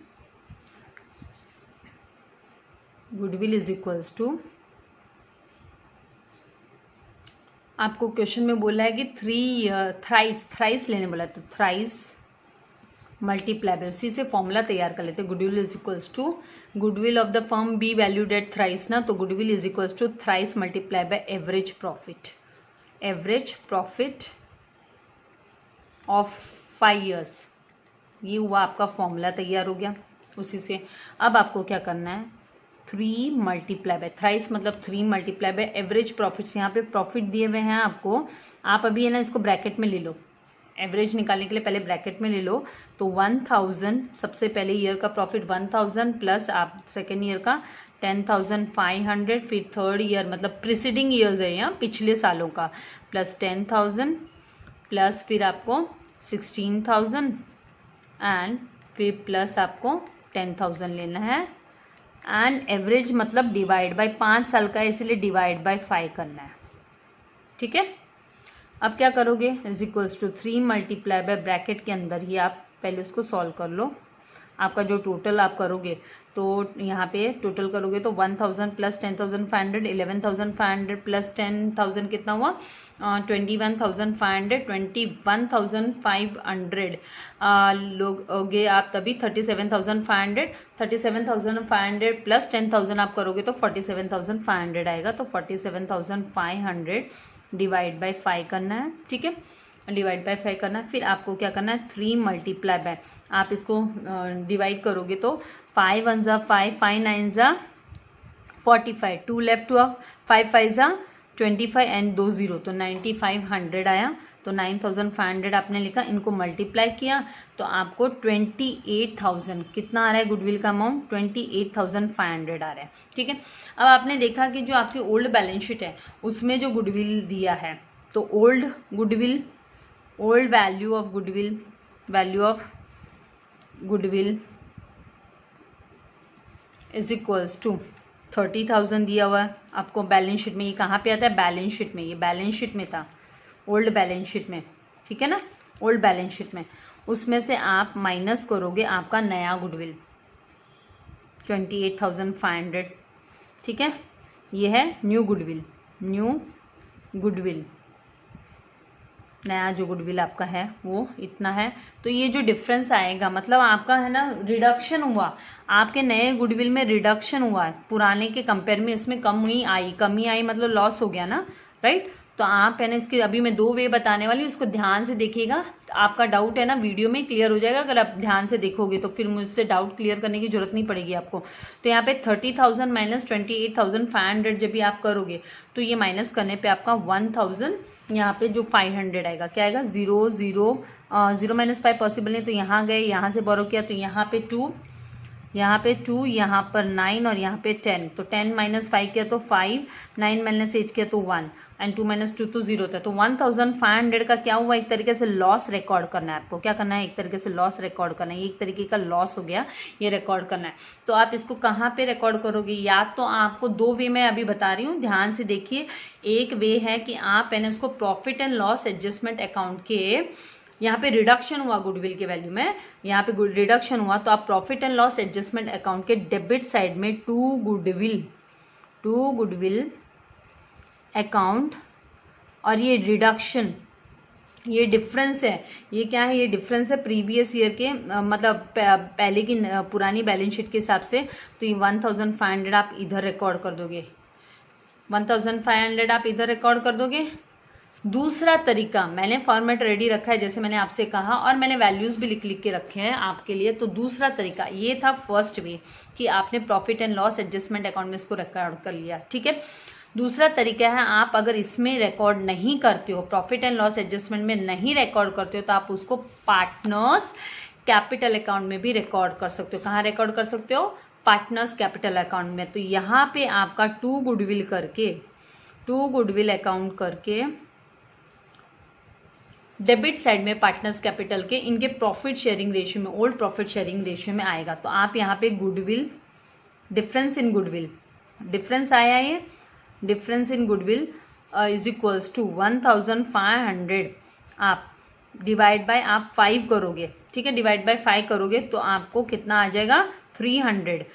गुडविल इज इक्वल्स टू, आपको क्वेश्चन में बोला है कि थ्राइस लेने बोला है, तो थ्राइस मल्टीप्लाई बाय, उसी से फॉर्मूला तैयार कर लेते हैं। Goodwill is equals to goodwill of the firm be valued at thrice ना, तो goodwill is equals to thrice multiply by average profit of 5 years। ये हुआ आपका फॉर्मूला तैयार हो गया उसी से। अब आपको क्या करना है, 3 मल्टीप्लाई बाय, थ्राइस मतलब 3 मल्टीप्लाई बाय एवरेज प्रॉफिट्स। यहाँ पे प्रॉफिट दिए हुए हैं आपको, आप अभी है ना इसको ब्रैकेट में ले लो, एवरेज निकालने के लिए पहले ब्रैकेट में ले लो। तो 1000 सबसे पहले ईयर का प्रॉफिट 1000 प्लस आप सेकेंड ईयर का 10,500, फिर थर्ड ईयर मतलब प्रीसीडिंग ईयर्स है यहाँ पिछले सालों का, प्लस 10,000 प्लस फिर आपको 16,000 एंड फिर प्लस आपको 10,000 लेना है। एंड एवरेज मतलब डिवाइड बाय 5 साल का है इसलिए डिवाइड बाय 5 करना है। ठीक है, अब क्या करोगे, is equals to 3 multiply by, bracket के अंदर ही आप पहले उसको सॉल्व कर लो। आपका जो टोटल आप करोगे तो यहाँ पे टोटल करोगे तो 1000 प्लस 10,500 11,500 प्लस 10,000 कितना हुआ 21,500 21,500 लोगे आप तभी 37,500 प्लस 10,000 आप करोगे तो 47,500 आएगा। तो 47,500 डिवाइड बाय 5 करना है। ठीक है, डिवाइड बाय 5 करना है। फिर आपको क्या करना है, 3 मल्टीप्लाई बाय, आप इसको डिवाइड करोगे तो 5 1 जा 5, 5 9 जा 45, 2 लेफ्ट हुआ, 5 5 जा 25 एंड 2 0 तो 9,500 आया। तो 9,500 आपने लिखा, इनको मल्टीप्लाई किया तो आपको 28,000 कितना आ रहा है गुडविल का अमाउंट, 28,500 आ रहा है। ठीक है, अब आपने देखा कि जो आपकी ओल्ड बैलेंस शीट है उसमें जो गुडविल दिया है तो old value of goodwill is equals to 30,000 दिया हुआ है आपको बैलेंस शीट में। ये कहाँ पे आता है, बैलेंस शीट में, ये बैलेंस शीट में था, ओल्ड बैलेंस शीट में। ठीक है ना, ओल्ड बैलेंस शीट में, उसमें से आप माइनस करोगे आपका नया गुडविल 28,500। ठीक है, ये है न्यू गुडविल, नया जो गुडविल आपका है वो इतना है। तो ये जो डिफरेंस आएगा मतलब आपका है ना रिडक्शन हुआ, आपके नए गुडविल में रिडक्शन हुआ है, पुराने के कंपेयर में इसमें कमी आई मतलब लॉस हो गया ना, राइट। तो आप है ना इसके अभी मैं 2 वे बताने वाली हूँ, उसको ध्यान से देखिएगा। आपका डाउट है ना वीडियो में क्लियर हो जाएगा अगर आप ध्यान से देखोगे, तो फिर मुझसे डाउट क्लियर करने की जरूरत नहीं पड़ेगी आपको। तो यहाँ पे 30,000 माइनस 28,500 जब भी आप करोगे तो ये माइनस करने पे आपका 1,000 यहाँ पे जो 500 आएगा, क्या आएगा 0 0 0 माइनस 5 पॉसिबल नहीं, तो यहाँ गए, यहाँ से बोरो किया तो यहाँ पे 2, यहाँ पर 9 और यहाँ पे 10, तो 10 माइनस 5 किया तो 5, 9 माइनस 8 किया तो 1 एंड 2 माइनस 2 तो 0 था। तो 1,500 का क्या हुआ, एक तरीके से लॉस रिकॉर्ड करना है आपको। क्या करना है, एक तरीके से लॉस रिकॉर्ड करना है, ये एक तरीके का लॉस हो गया, ये रिकॉर्ड करना है। तो आप इसको कहाँ पे रिकॉर्ड करोगे, या तो आपको 2 वे में अभी बता रही हूँ, ध्यान से देखिए। एक वे है कि आप है ना इसको profit and loss adjustment account के, यहाँ पे रिडक्शन हुआ गुडविल के वैल्यू में, यहाँ पे रिडक्शन हुआ तो आप profit and loss adjustment account के डेबिट साइड में टू गुडविल अकाउंट, और ये रिडक्शन, ये डिफरेंस है, ये क्या है, ये डिफरेंस है प्रीवियस ईयर के मतलब पहले की पुरानी बैलेंस शीट के हिसाब से। तो ये 1,500 आप इधर रिकॉर्ड कर दोगे, 1,500 आप इधर रिकॉर्ड कर दोगे। दूसरा तरीका, मैंने फॉर्मेट रेडी रखा है जैसे मैंने आपसे कहा, और मैंने वैल्यूज भी लिख के रखे हैं आपके लिए। तो दूसरा तरीका ये था फर्स्ट वे कि आपने profit and loss adjustment account में इसको रिकॉर्ड कर लिया। ठीक है, दूसरा तरीका है आप अगर इसमें रिकॉर्ड नहीं करते हो, प्रॉफिट एंड लॉस एडजस्टमेंट में नहीं रिकॉर्ड करते हो, तो आप उसको पार्टनर्स कैपिटल अकाउंट में भी रिकॉर्ड कर सकते हो। कहाँ रिकॉर्ड कर सकते हो, पार्टनर्स कैपिटल अकाउंट में। तो यहाँ पे आपका टू गुडविल अकाउंट करके डेबिट साइड में पार्टनर्स कैपिटल के इनके प्रॉफिट शेयरिंग रेशियो में, ओल्ड प्रॉफिट शेयरिंग रेशियो में आएगा। तो आप यहाँ पे गुडविल डिफरेंस आया, ये difference in goodwill is equals to 1,500 आप डिवाइड बाय आप 5 करोगे। ठीक है, डिवाइड बाय 5 करोगे तो आपको कितना आ जाएगा 300,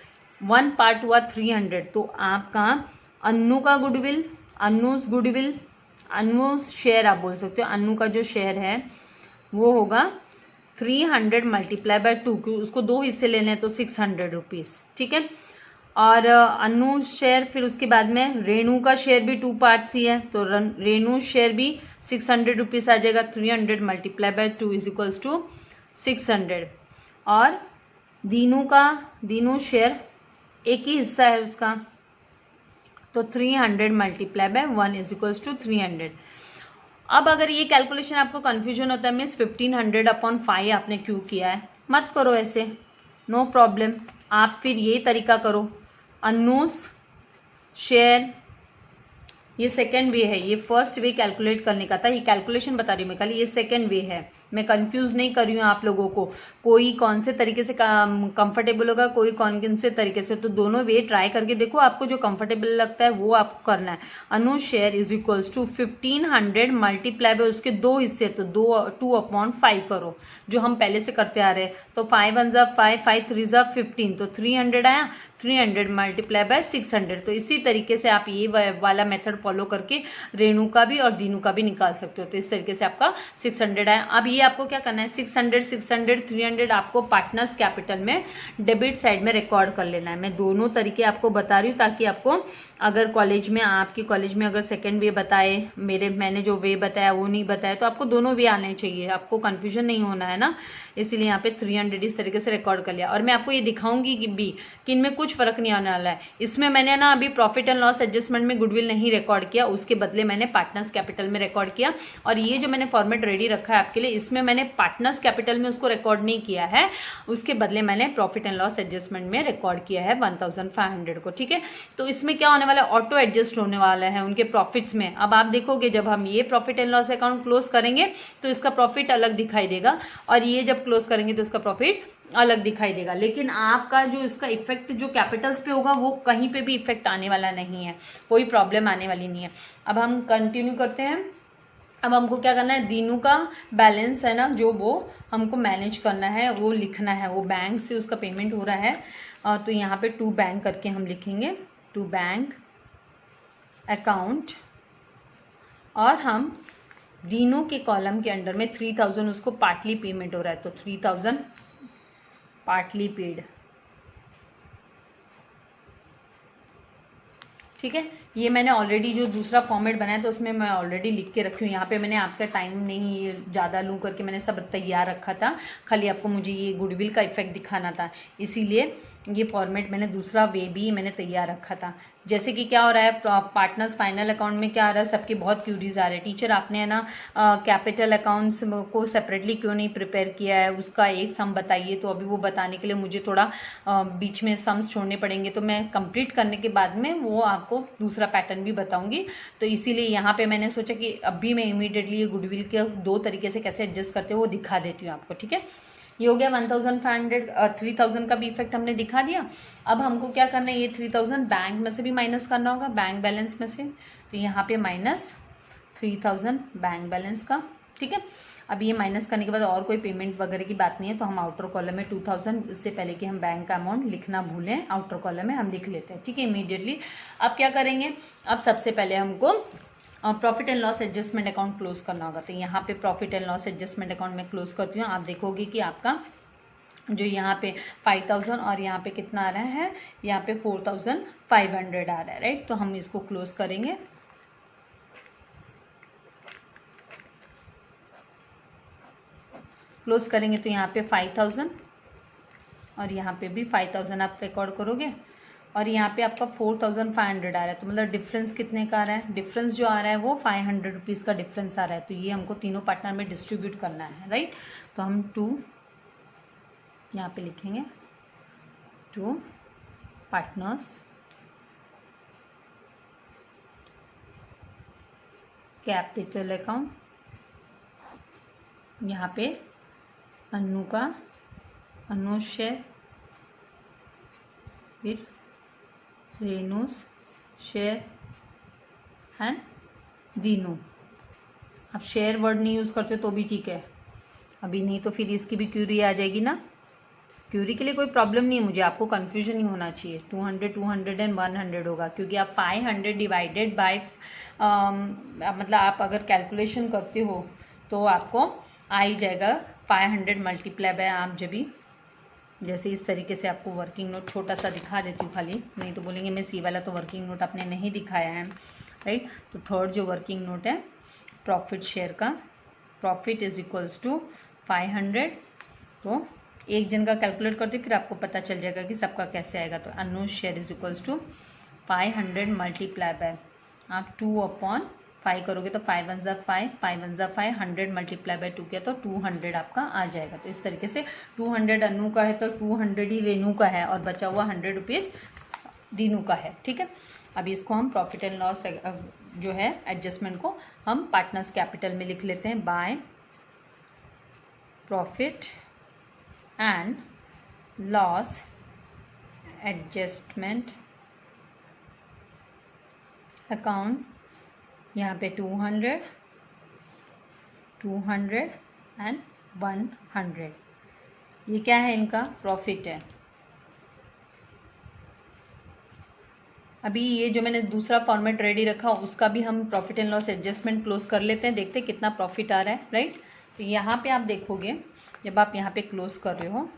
1 पार्ट हुआ 300। तो आपका अन्नू का गुडविल, अन्नूज शेयर आप बोल सकते हो, अन्नू का जो शेयर है वो होगा 300 मल्टीप्लाई बाय 2, क्योंकि उसको 2 हिस्से लेने हैं तो 600 रुपीज़, ठीक है। और अनु शेयर, फिर उसके बाद में रेणु का शेयर भी 2 पार्ट्स ही है, तो रेणु शेयर भी 600 रुपीज़ आ जाएगा। 300 multiply by 2 is equals to 600। और दीनू शेयर एक ही हिस्सा है उसका, तो 300 multiply by 1 is equals to 300। अब अगर ये कैलकुलेशन आपको कंफ्यूजन होता है, मिस 1500 अपॉन 5 आपने क्यों किया है, मत करो ऐसे, नो प्रॉब्लम। आप फिर ये तरीका करो, अनूस शेयर, ये सेकेंड वे है, ये फर्स्ट वे कैलकुलेट करने का था, ये कैलकुलेशन बता रही हूँ मैं खाली, ये सेकेंड वे है, मैं कंफ्यूज नहीं कर रही हूँ आप लोगों को, कोई कौन से तरीके से कंफर्टेबल होगा, कोई कौन से तरीके से, तो दोनों वे ट्राई करके देखो, आपको जो कंफर्टेबल लगता है वो आपको करना है। Anu share is equals to 1500 multiply by उसके 2 हिस्से, तो 2/5 करो, जो हम पहले से करते आ रहे हैं। तो 5 1 जा 5, 5 3 जा 15, तो 300 आया, 300 मल्टीप्लाई बाय 600। तो इसी तरीके से आप ये वाला मेथड फॉलो करके रेणु का भी और दीनू का भी निकाल सकते हो। तो इस तरीके से आपका 600 आया। अब ये आपको क्या करना है, 600 600 300 आपको पार्टनर्स कैपिटल में डेबिट साइड में रिकॉर्ड कर लेना है। मैं दोनों तरीके आपको बता रही हूँ ताकि आपको अगर कॉलेज में, आपके कॉलेज में अगर सेकेंड वे बताए, मैंने जो वे बताया वो नहीं बताया, तो आपको दोनों वे आने चाहिए, आपको कंफ्यूजन नहीं होना है ना, इसीलिए यहाँ पे 300 इस तरीके से रिकॉर्ड कर लिया। और मैं आपको ये दिखाऊंगी कि इनमें कुछ फर्क नहीं आने वाला है। इसमें मैंने ना अभी प्रॉफिट एंड लॉस एडजस्टमेंट में गुडविल नहीं रिकॉर्ड किया, उसके बदले मैंने पार्टनर्स कैपिटल में रिकॉर्ड किया। और ये जो मैंने फॉर्मेट रेडी रखा है आपके लिए, इसमें मैंने पार्टनर्स कैपिटल में उसको रिकॉर्ड नहीं किया है, उसके बदले मैंने प्रॉफिट एंड लॉस एडजस्टमेंट में रिकॉर्ड किया है 1500 को, ठीक है। तो इसमें क्या होने वाला है, ऑटो एडजस्ट होने वाला है उनके प्रॉफिट्स में। अब आप देखोगे जब हम ये profit and loss account close करेंगे तो इसका प्रॉफिट अलग दिखाई देगा, और ये जब क्लोज करेंगे तो इसका प्रॉफिट अलग दिखाई देगा। लेकिन आपका जो इसका इफेक्ट जो कैपिटल्स पे होगा वो कहीं पे भी इफेक्ट आने वाला नहीं है, कोई प्रॉब्लम आने वाली नहीं है। अब हम कंटिन्यू करते हैं। अब हमको क्या करना है, दीनू का बैलेंस है ना जो, वो हमको मैनेज करना है, वो लिखना है, वो बैंक से उसका पेमेंट हो रहा है। तो यहाँ पे टू बैंक करके हम लिखेंगे, टू बैंक अकाउंट, और हम दीनू के कॉलम के अंडर में 3000 उसको पार्टली पेमेंट हो रहा है, तो 3000 पार्टली पेड, ठीक है। ये मैंने ऑलरेडी जो दूसरा फॉर्मेट बनाया तो उसमें मैं ऑलरेडी लिख के रखी हूँ। यहाँ पे मैंने आपका टाइम नहीं ज़्यादा लूँ करके मैंने सब तैयार रखा था, खाली आपको मुझे ये गुडविल का इफेक्ट दिखाना था, इसीलिए ये फॉर्मेट मैंने दूसरा वे भी मैंने तैयार रखा था। जैसे कि क्या हो रहा है, पार्टनर्स फाइनल अकाउंट में क्या आ रहा है, सबकी बहुत क्यूरीज आ रहे हैं, टीचर आपने है ना कैपिटल अकाउंट्स को सेपरेटली क्यों नहीं प्रिपेयर किया है, उसका एक सम बताइए। तो अभी वो बताने के लिए मुझे थोड़ा बीच में सम्स छोड़ने पड़ेंगे, तो मैं कंप्लीट करने के बाद में वो आपको दूसरा पैटर्न भी बताऊंगी। तो इसीलिए यहाँ पे मैंने सोचा कि अभी मैं इमीडिएटली ये गुडविल के 2 तरीके से कैसे एडजस्ट करते हैं वो दिखा देती हूँ आपको, ठीक है। ये हो गया 3000 का भी इफेक्ट हमने दिखा दिया। अब हमको क्या करना है, ये 3000 बैंक में से भी माइनस करना होगा, बैंक बैलेंस में से, तो यहाँ पे माइनस 3000 बैंक बैलेंस का, ठीक है। अब ये माइनस करने के बाद और कोई पेमेंट वगैरह की बात नहीं है, तो हम आउटर कॉलम में 2000, इससे पहले कि हम बैंक का अमाउंट लिखना भूलें, आउटर कॉलम में हम लिख लेते हैं, ठीक है, इमीडिएटली। अब क्या करेंगे, अब सबसे पहले हमको profit and loss adjustment account close करना होगा। तो यहाँ पे profit and loss adjustment account में क्लोज करती हूँ। आप देखोगे कि आपका जो यहाँ पे 5000 और यहाँ पे कितना आ रहा है, यहाँ पे 4500 आ रहा है, राइट। तो हम इसको क्लोज करेंगे। क्लोज करेंगे तो यहाँ पे 5000 और यहाँ पे भी 5000 आप रिकॉर्ड करोगे, और यहाँ पे आपका 4500 आ रहा है। तो मतलब डिफरेंस कितने का आ रहा है, डिफरेंस जो आ रहा है वो 500 रुपीज़ का डिफरेंस आ रहा है। तो ये हमको तीनों पार्टनर में डिस्ट्रीब्यूट करना है, राइट। तो हम 2 यहाँ पे लिखेंगे, 2 पार्टनर्स कैपिटल अकाउंट, यहाँ पे अनु शेयर, फिर रेनूस शेयर एंड दीनू। आप शेयर वर्ड नहीं यूज़ करते तो भी ठीक है, अभी नहीं तो फिर इसकी भी क्यूरी आ जाएगी ना। क्यूरी के लिए कोई प्रॉब्लम नहीं है मुझे, आपको कन्फ्यूजन नहीं होना चाहिए। 200 200 एंड 100 होगा, क्योंकि आप 500 डिवाइडेड बाय मतलब आप अगर कैलकुलेशन करते हो तो आपको आ ही जाएगा 500 मल्टीप्लाई बाय, आप जब भी जैसे इस तरीके से आपको वर्किंग नोट छोटा सा दिखा देती हूँ खाली, नहीं तो बोलेंगे मैं सी वाला तो वर्किंग नोट आपने नहीं दिखाया है, राइट। तो थर्ड जो वर्किंग नोट है प्रॉफिट शेयर का, प्रॉफिट इज इक्वल्स टू 500। तो एक जन का कैलकुलेट करते फिर आपको पता चल जाएगा कि सबका कैसे आएगा। तो Anuj share is equals to 500 multiply by, आप 2/5 करोगे तो 5 1 5, 5 1 5, 100 मल्टीप्लाई बाय 2 किया तो 200 आपका आ जाएगा। तो इस तरीके से 200 अनु का है तो 200 ही रेनू का है और बचा हुआ 100 रुपीज़ दीनू का है, ठीक है। अभी इसको हम प्रॉफिट एंड लॉस जो है एडजस्टमेंट को हम पार्टनर्स कैपिटल में लिख लेते हैं, by profit and loss adjustment account. यहाँ पे 200 एंड 100, ये क्या है, इनका प्रॉफिट है। अभी ये जो मैंने दूसरा फॉर्मेट रेडी रखा उसका भी हम profit and loss adjustment close कर लेते हैं, देखते हैं कितना प्रॉफिट आ रहा है, राइट। तो यहाँ पे आप देखोगे जब आप यहाँ पे क्लोज कर रहे हो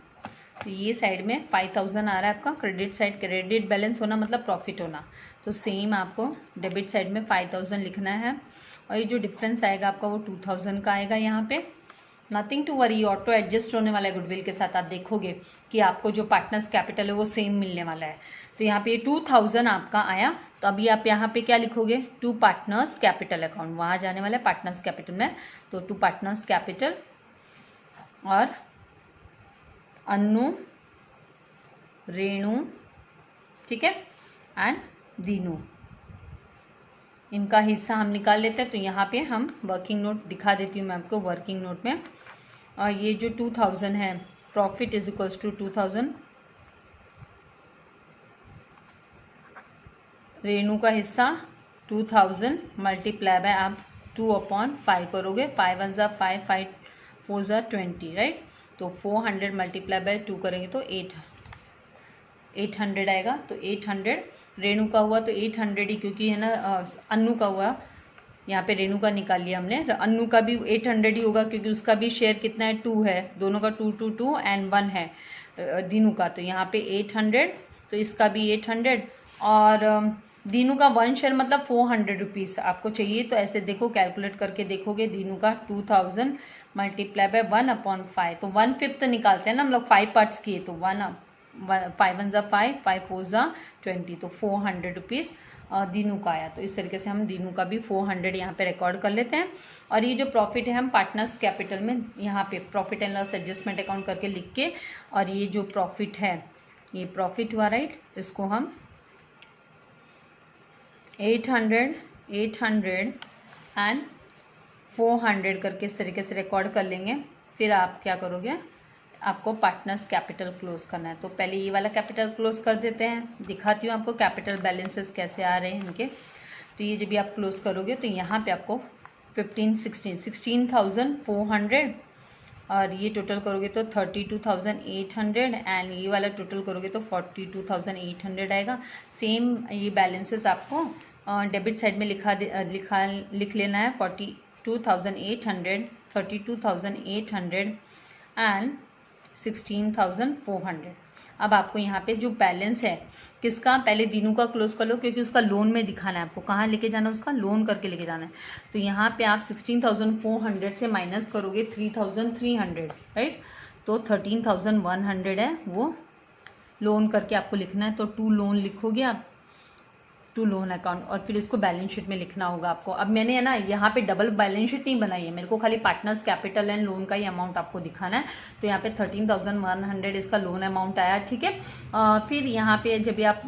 तो ये साइड में 5000 आ रहा है आपका, क्रेडिट साइड क्रेडिट बैलेंस होना मतलब प्रॉफिट होना, तो सेम आपको डेबिट साइड में 5000 लिखना है। और ये जो डिफरेंस आएगा आपका वो 2000 का आएगा यहाँ पे। Nothing to worry, auto adjust होने वाला है गुडविल के साथ। आप देखोगे कि आपको जो पार्टनर्स कैपिटल है वो सेम मिलने वाला है। तो यहाँ पे 2000 आपका आया, तो अभी आप यहाँ पे क्या लिखोगे, टू पार्टनर्स कैपिटल अकाउंट, वहाँ जाने वाला है पार्टनर्स कैपिटल में। तो टू पार्टनर्स कैपिटल और अन्नू, रेणु, ठीक है, एंड दीनू, इनका हिस्सा हम निकाल लेते हैं। तो यहाँ पे हम वर्किंग नोट दिखा देती हूँ मैं आपको वर्किंग नोट में। और ये जो 2000 है profit is equals to 2000, Renu का हिस्सा 2000 मल्टीप्लाई बाय आप 2/5 करोगे, 5 1 5, 5 4 20, राइट। तो 400 मल्टीप्लाई बाय 2 करेंगे तो 800 आएगा। तो 800 रेणु का हुआ तो 800 ही, क्योंकि है ना अन्नू का हुआ, यहाँ पे रेणु का निकाल लिया हमने। अन्नू का भी 800 ही होगा क्योंकि उसका भी शेयर कितना है, 2 है, दोनों का 2 2 2 एंड 1 है दीनू का। तो यहाँ पे 800, तो इसका भी 800 और दीनू का 1 शेयर मतलब 400 रुपीज़ आपको चाहिए। तो ऐसे देखो कैलकुलेट करके देखोगे, दीनू का 2000 मल्टीप्लाई बाय 1/5, तो 1/5 निकालते हैं ना हम लोग, 5 पार्ट्स किए तो 5 1 5, 5 4 20, तो 400 रुपीज़ दीनू का आया। तो इस तरीके से हम दीनू का भी 400 यहाँ पे रिकॉर्ड कर लेते हैं। और ये जो प्रॉफिट है हम पार्टनर्स कैपिटल में यहाँ पे profit and loss adjustment account करके लिख के, और ये जो प्रॉफिट है ये प्रॉफिट हुआ, राइट, इसको हम 800 एंड 400 करके इस तरीके से रिकॉर्ड कर लेंगे। फिर आप क्या करोगे, आपको पार्टनर्स कैपिटल क्लोज करना है। तो पहले ये वाला कैपिटल क्लोज कर देते हैं, दिखाती हूँ आपको कैपिटल बैलेंसेस कैसे आ रहे हैं इनके। तो ये जब भी आप क्लोज करोगे तो यहाँ पे आपको 16,400 और ये टोटल करोगे तो 32,800 एंड ये वाला टोटल करोगे तो 42,800 आएगा। सेम ये बैलेंसेस आपको डेबिट साइड में लिख लेना है, 42,800, 32,800 एंड 16,400। अब आपको यहाँ पे जो बैलेंस है किसका, पहले दीनू का क्लोज कर लो क्योंकि उसका लोन में दिखाना है आपको, कहाँ लेके जाना है, उसका लोन करके लेके जाना है। तो यहाँ पे आप 16,400 से माइनस करोगे 3,300, राइट। तो 13,100 है वो लोन करके आपको लिखना है। तो टू लोन लिखोगे आप, टू लोन अकाउंट, और फिर इसको बैलेंस शीट में लिखना होगा आपको। अब मैंने है ना यहाँ पे डबल बैलेंस शीट नहीं बनाई है, मेरे को खाली पार्टनर्स कैपिटल एंड लोन का ही अमाउंट आपको दिखाना है। तो यहाँ पे 13,100 इसका लोन अमाउंट आया, ठीक है। फिर यहाँ पे जब आप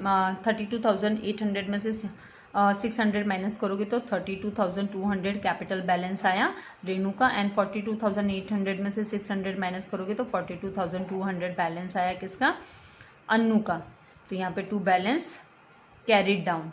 32,800 में से 600 माइनस करोगे तो 32,200 कैपिटल बैलेंस आया रेनू का, एंड 42,800 में से 600 माइनस करोगे तो 42,200 बैलेंस आया किसका, अन्नू का। तो यहाँ पे टू बैलेंस कैरिड डाउन,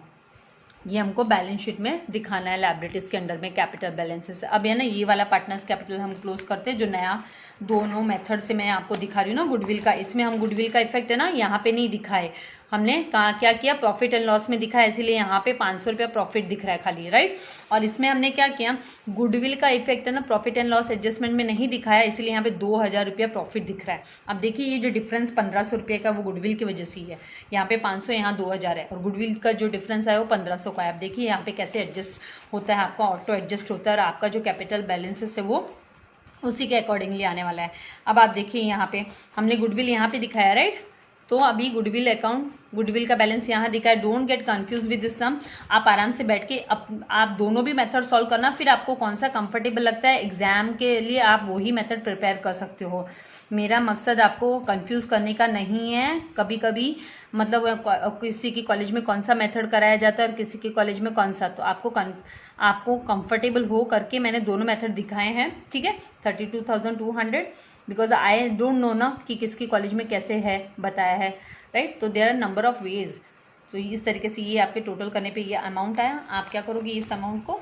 ये हमको बैलेंस शीट में दिखाना है लायबिलिटीज के अंडर में कैपिटल बैलेंसेस। अब है ना ये वाला पार्टनर्स कैपिटल हम क्लोज करते हैं, जो नया दोनों मेथड से मैं आपको दिखा रही हूँ ना गुडविल का, इसमें हम गुडविल का इफेक्ट है ना यहाँ पे नहीं दिखाए, हमने कहा क्या किया, प्रॉफिट एंड लॉस में दिखा है, इसीलिए यहाँ पे 500 रुपया प्रॉफिट दिख रहा है खाली, राइट। और इसमें हमने क्या किया, गुडविल का इफेक्ट है ना प्रॉफिट एंड लॉस एडजस्टमेंट में नहीं दिखाया, इसीलिए यहाँ पे 2000 रुपया प्रॉफिट दिख रहा है। अब देखिए ये जो डिफरेंस 1500 रुपये का वो गुडविल की वजह से ही है, यहाँ पे 500 यहाँ 2000 है, और गुडविल का जो डिफरेंस है वो 1500 का है। अब देखिए यहाँ पे कैसे एडजस्ट होता है, आपका ऑटो एडजस्ट होता है, और आपका जो कैपिटल बैलेंसेस है वो उसी के अकॉर्डिंगली आने वाला है। अब आप देखिए यहाँ पे हमने गुडविल यहाँ पे दिखाया, राइट। तो अभी गुडविल अकाउंट, गुडविल का बैलेंस यहाँ दिखा है। Don't get confuse with this sum, आप आराम से बैठ के आप दोनों भी मेथड सॉल्व करना, फिर आपको कौन सा कंफर्टेबल लगता है एग्जाम के लिए आप वही मेथड प्रिपेयर कर सकते हो। मेरा मकसद आपको कंफ्यूज करने का नहीं है। कभी कभी मतलब किसी की कॉलेज में कौन सा मेथड कराया जाता है और किसी के कॉलेज में कौन सा, तो आपको कंफर्टेबल हो करके मैंने दोनों मेथड दिखाए हैं, ठीक है। 32,200 बिकॉज आई डोंट नो ना कि किसकी कॉलेज में कैसे है बताया है, राइट। तो there are number of ways. तो इस तरीके से ये आपके टोटल करने पे ये अमाउंट आया। आप क्या करोगे, इस अमाउंट को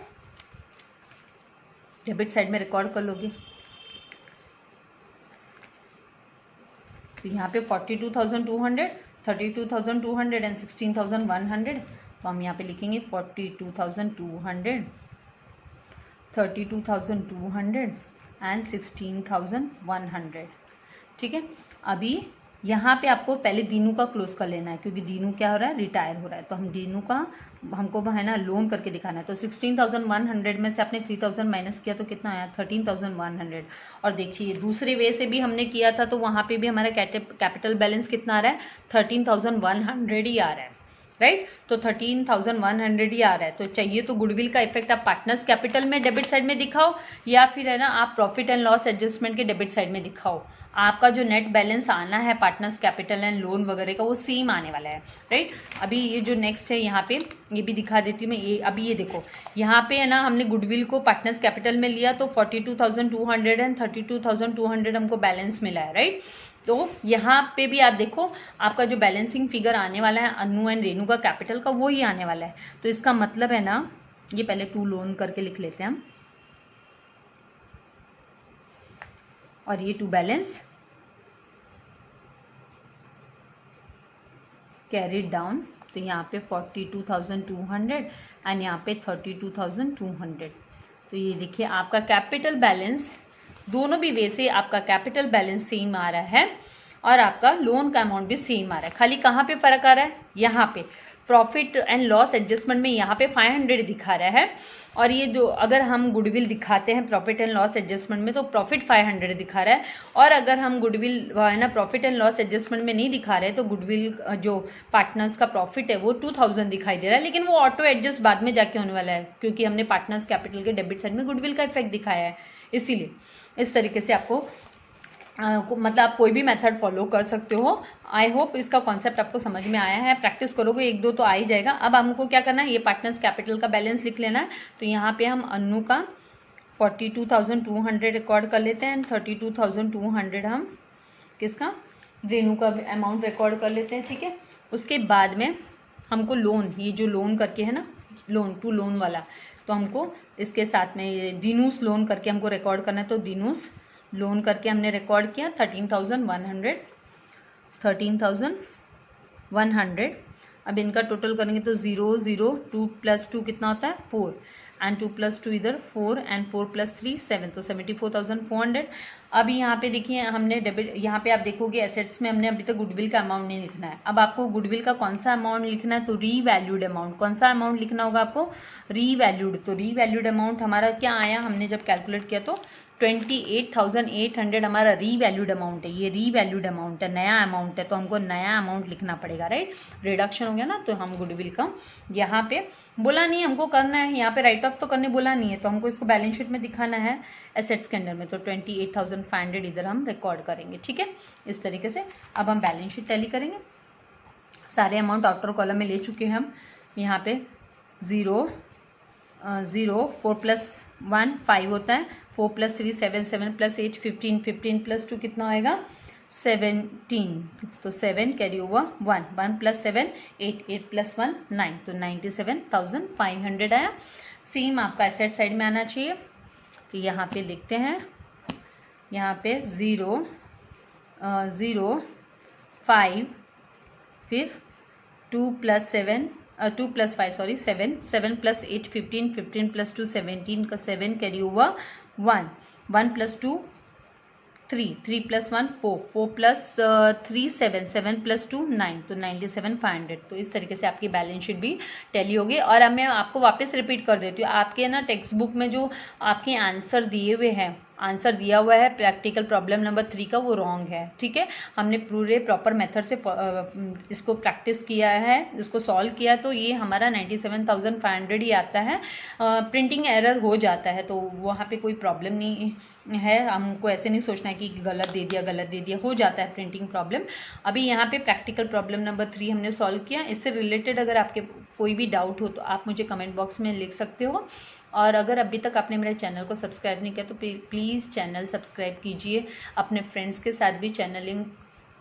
डेबिट साइड में रिकॉर्ड कर लोगे। तो यहाँ पे 42,200, 32,200 एंड 16,100। तो हम यहाँ पे लिखेंगे 42,200, 32,200 एंड 16,100, ठीक है। अभी यहाँ पे आपको पहले दीनू का क्लोज कर लेना है, क्योंकि दीनू क्या हो रहा है, रिटायर हो रहा है। तो हम दीनू का हमको है ना लोन करके दिखाना है। तो 16,100 में से आपने 3,000 माइनस किया तो कितना आया, 13,100। और देखिए दूसरे वे से भी हमने किया था, तो वहाँ पे भी हमारा कैपिटल बैलेंस कितना आ रहा है, 13,100 ही आ रहा है, राइट। तो 13,100 ही आ रहा है। तो चाहिए तो गुडविल का इफेक्ट आप पार्टनर्स कैपिटल में डेबिट साइड में दिखाओ, या फिर है ना आप प्रॉफिट एंड लॉस एडजस्टमेंट के डेबिट साइड में दिखाओ। आपका जो नेट बैलेंस आना है पार्टनर्स कैपिटल एंड लोन वगैरह का वो सेम आने वाला है, राइट। अभी ये जो नेक्स्ट है यहाँ पे ये भी दिखा देती हूँ मैं। ये अभी ये देखो यहाँ पे है ना हमने गुडविल को पार्टनर्स कैपिटल में लिया, तो 42,200 एंड 32,200 हमको बैलेंस मिला है, राइट। तो यहाँ पे भी आप देखो आपका जो बैलेंसिंग फिगर आने वाला है अनु एंड रेनू का कैपिटल का, वो ही आने वाला है। तो इसका मतलब है ना, ये पहले टू लोन करके लिख लेते हैं हम, और ये टू बैलेंस कैरीड डाउन। तो यहाँ पे 42,200 एंड यहाँ पे 32,200। तो ये देखिए आपका कैपिटल बैलेंस दोनों भी वे से आपका कैपिटल बैलेंस सेम आ रहा है, और आपका लोन का अमाउंट भी सेम आ रहा है। खाली कहाँ पे फर्क आ रहा है, यहाँ पे प्रॉफिट एंड लॉस एडजस्टमेंट में यहाँ पे 500 दिखा रहा है, और ये जो अगर हम गुडविल दिखाते हैं प्रॉफिट एंड लॉस एडजस्टमेंट में तो प्रॉफिट 500 दिखा रहा है। और अगर हम गुडविल है ना प्रॉफिट एंड लॉस एडजस्टमेंट में नहीं दिखा रहे तो गुडविल जो पार्टनर्स का प्रॉफिट है वो 2000 दिखाई दे रहा है, लेकिन वो ऑटो एडजस्ट बाद में जाके होने वाला है, क्योंकि हमने पार्टनर्स कैपिटल के डेबिट साइड में गुडविल का इफेक्ट दिखाया है। इसीलिए इस तरीके से आपको मतलब आप कोई भी मेथड फॉलो कर सकते हो। आई होप इसका कॉन्सेप्ट आपको समझ में आया है। प्रैक्टिस करोगे एक दो तो आ ही जाएगा। अब हमको क्या करना है, ये पार्टनर्स कैपिटल का बैलेंस लिख लेना है। तो यहाँ पे हम अनु का 42,200 रिकॉर्ड कर लेते हैं, 32,200 हम किसका, रेनू का अमाउंट रिकॉर्ड कर लेते हैं, ठीक है। उसके बाद में हमको लोन, ये जो लोन करके है ना लोन टू लोन वाला, तो हमको इसके साथ में ये दीनूस लोन करके हमको रिकॉर्ड करना है। तो दीनूस लोन करके हमने रिकॉर्ड किया 13,100। अब इनका टोटल करेंगे तो 0 0 2 + 2 कितना होता है 4, एंड 2 + 2 इधर 4, एंड 4 + 3 7, तो 74,400। अब यहाँ पे देखिए हमने डेबिट, यहाँ पे आप देखोगे एसेट्स में हमने अभी तक गुडविल का अमाउंट नहीं लिखना है। अब आपको गुडविल का कौन सा अमाउंट लिखना है, तो रीवैल्यूड अमाउंट। कौन सा अमाउंट लिखना होगा आपको, रीवैल्यूड। तो रीवैल्यूड अमाउंट हमारा क्या आया, हमने जब कैलकुलेट किया तो 28,800 हमारा रीवैल्यूड अमाउंट है। ये रीवैल्यूड अमाउंट है, नया अमाउंट है, तो हमको नया अमाउंट लिखना पड़ेगा, राइट। रिडक्शन हो गया ना, तो हम गुडविल का यहाँ पे बोला नहीं हमको करना है, यहाँ पे राइट ऑफ तो करने बोला नहीं है, तो हमको इसको बैलेंस शीट में दिखाना है एसेट्स के अंदर में। तो 28,500 इधर हम रिकॉर्ड करेंगे, ठीक है। इस तरीके से अब हम बैलेंस शीट टैली करेंगे। सारे अमाउंट आउटर कॉलम में ले चुके हैं हम। यहाँ पे 0 0 4 + 1 5 होता है, 4 + 3 7 7 + 8 15 15 + 2 कितना आएगा 17, तो 7 कैरी ओवर 1 1 + 7 8 8 + 1 9, तो 97,500 आया। सेम आपका एसेट साइड में आना चाहिए। तो यहाँ पे लिखते हैं, यहाँ पे 0 0 5 फिर 2 plus 7 2 plus 5 sorry 7 7 plus 8 15 15 plus 2 17 का 7 carry over 1 1 plus 2 3 3 plus 1 4 4 plus 3 7 7 plus 2 9 तो 97,500। तो इस तरीके से आपकी बैलेंस शीट भी टैली होगी। और अब मैं आपको वापस रिपीट कर देती हूँ, आपके ना टेक्स्ट बुक में जो आपके आंसर दिए हुए हैं, आंसर दिया हुआ है प्रैक्टिकल प्रॉब्लम नंबर 3 का, वो रॉन्ग है, ठीक है। हमने पूरे प्रॉपर मेथड से इसको प्रैक्टिस किया है, इसको सॉल्व किया, तो ये हमारा 97,500 ही आता है। प्रिंटिंग एरर हो जाता है तो वहाँ पे कोई प्रॉब्लम नहीं है, हमको ऐसे नहीं सोचना है कि गलत दे दिया, हो जाता है प्रिंटिंग प्रॉब्लम। अभी यहाँ पे प्रैक्टिकल प्रॉब्लम नंबर 3 हमने सॉल्व किया। इससे रिलेटेड अगर आपके कोई भी डाउट हो तो आप मुझे कमेंट बॉक्स में लिख सकते हो। और अगर अभी तक आपने मेरे चैनल को सब्सक्राइब नहीं किया तो प्लीज़ चैनल सब्सक्राइब कीजिए, अपने फ्रेंड्स के साथ भी चैनल लिंक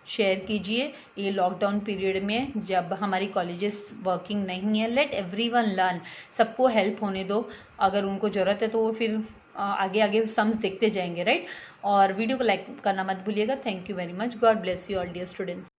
शेयर कीजिए। ये लॉकडाउन पीरियड में जब हमारी कॉलेजेस वर्किंग नहीं है, लेट एवरीवन लर्न, सबको हेल्प होने दो। अगर उनको ज़रूरत है तो वो फिर आगे सम्स देखते जाएंगे, राइट। और वीडियो को लाइक करना मत भूलिएगा। Thank you very much. God bless you all dear students.